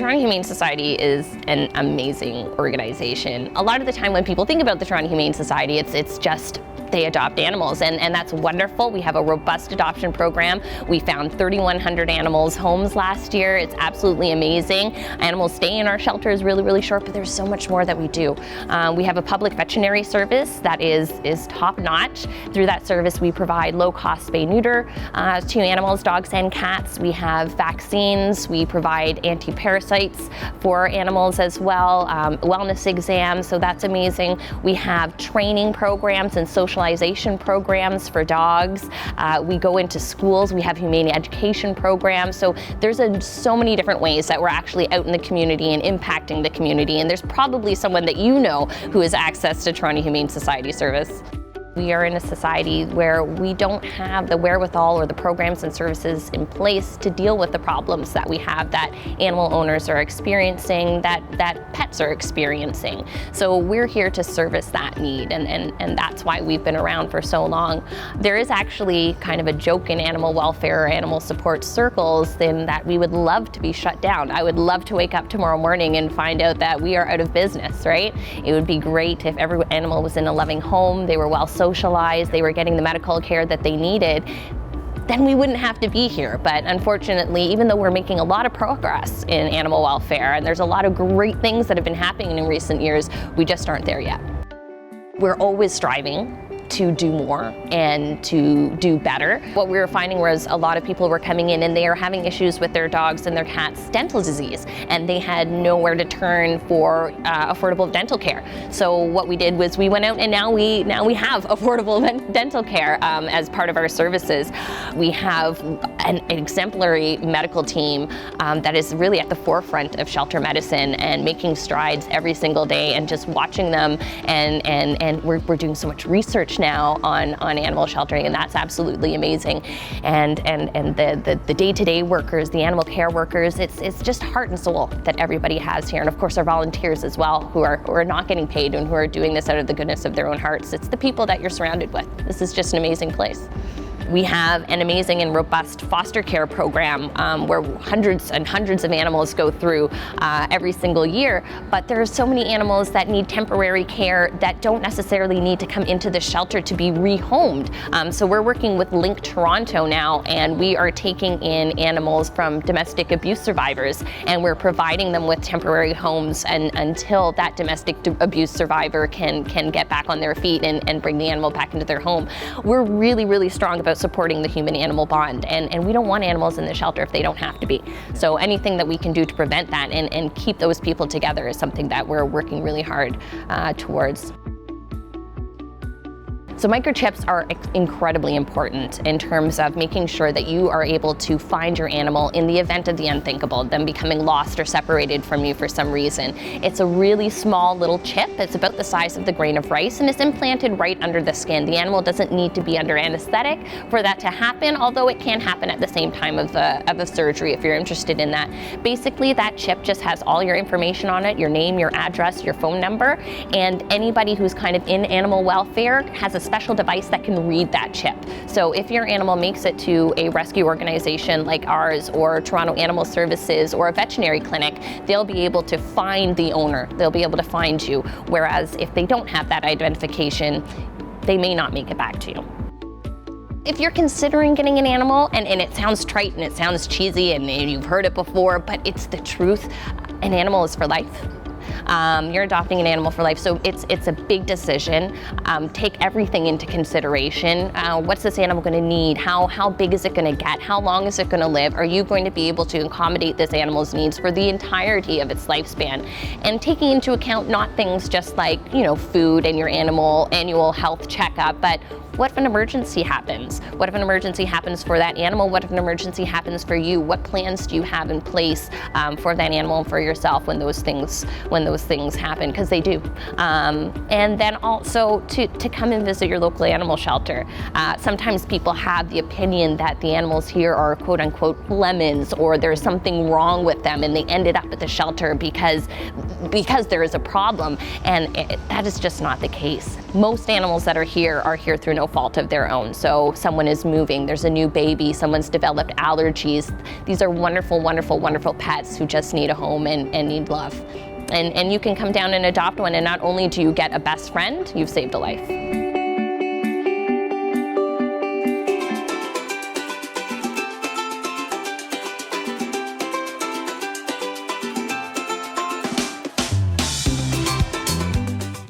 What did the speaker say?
Toronto Humane Society is an amazing organization. A lot of the time when people think about the Toronto Humane Society, it's just they adopt animals, and that's wonderful. We have a robust adoption program. We found 3,100 animals homes last year. It's absolutely amazing. Animals stay in our shelters really, really short, but there's so much more that we do. We have a public veterinary service that is top-notch. Through that service, we provide low-cost spay-neuter to animals, dogs and cats. We have vaccines. We provide anti-parasites for animals as well, wellness exams, so that's amazing. We have training programs and socialization programs for dogs. We go into schools. We have humane education programs. So there's so many different ways that we're actually out in the community and impacting the community. And there's probably someone that you know who has access to Toronto Humane Society service. We are in a society where we don't have the wherewithal or the programs and services in place to deal with the problems that we have, that animal owners are experiencing, that pets are experiencing. So we're here to service that need, and that's why we've been around for so long. There is actually kind of a joke in animal welfare or animal support circles in that we would love to be shut down. I would love to wake up tomorrow morning and find out that we are out of business, right? It would be great if every animal was in a loving home, they were well socialized, they were getting the medical care that they needed, then we wouldn't have to be here. But unfortunately, even though we're making a lot of progress in animal welfare, and there's a lot of great things that have been happening in recent years, we just aren't there yet. We're always striving to do more and to do better. What we were finding was a lot of people were coming in and they are having issues with their dogs and their cats' dental disease, and they had nowhere to turn for affordable dental care. So what we did was we went out and now we have affordable dental care as part of our services. We have an exemplary medical team that is really at the forefront of shelter medicine and making strides every single day, and just watching them, and we're doing so much research now on animal sheltering, and that's absolutely amazing. And the day-to-day workers, the animal care workers, it's just heart and soul that everybody has here. And of course our volunteers as well, who are not getting paid and who are doing this out of the goodness of their own hearts. It's the people that you're surrounded with. This is just an amazing place. We have an amazing and robust foster care program where hundreds and hundreds of animals go through every single year, but there are so many animals that need temporary care that don't necessarily need to come into the shelter to be rehomed. So we're working with Link Toronto now, and we are taking in animals from domestic abuse survivors, and we're providing them with temporary homes until that domestic abuse survivor can get back on their feet and bring the animal back into their home. We're really, really strong about supporting the human-animal bond, and we don't want animals in the shelter if they don't have to be. So anything that we can do to prevent that and keep those people together is something that we're working really hard towards. So microchips are incredibly important in terms of making sure that you are able to find your animal in the event of the unthinkable, them becoming lost or separated from you for some reason. It's a really small little chip. It's about the size of the grain of rice, and it's implanted right under the skin. The animal doesn't need to be under anesthetic for that to happen, although it can happen at the same time of the surgery if you're interested in that. Basically, that chip just has all your information on it, your name, your address, your phone number, and anybody who's kind of in animal welfare has a special device that can read that chip. So if your animal makes it to a rescue organization like ours, or Toronto Animal Services, or a veterinary clinic, they'll be able to find the owner. They'll be able to find you. Whereas if they don't have that identification, they may not make it back to you. If you're considering getting an animal, and it sounds trite and it sounds cheesy and you've heard it before, but it's the truth, an animal is for life. You're adopting an animal for life, so it's a big decision. Take everything into consideration. What's this animal going to need? How big is it going to get? How long is it going to live? Are you going to be able to accommodate this animal's needs for the entirety of its lifespan? And taking into account not things just like, food and your animal annual health checkup, but what if an emergency happens? What if an emergency happens for that animal? What if an emergency happens for you? What plans do you have in place for that animal and for yourself when those things when those things happen, because they do. And then also to come and visit your local animal shelter. Sometimes people have the opinion that the animals here are quote unquote lemons, or there's something wrong with them and they ended up at the shelter because there is a problem, and that is just not the case. Most animals that are here through no fault of their own. So someone is moving, there's a new baby, someone's developed allergies. These are wonderful, wonderful, wonderful pets who just need a home and need love. And you can come down and adopt one, and not only do you get a best friend, you've saved a life.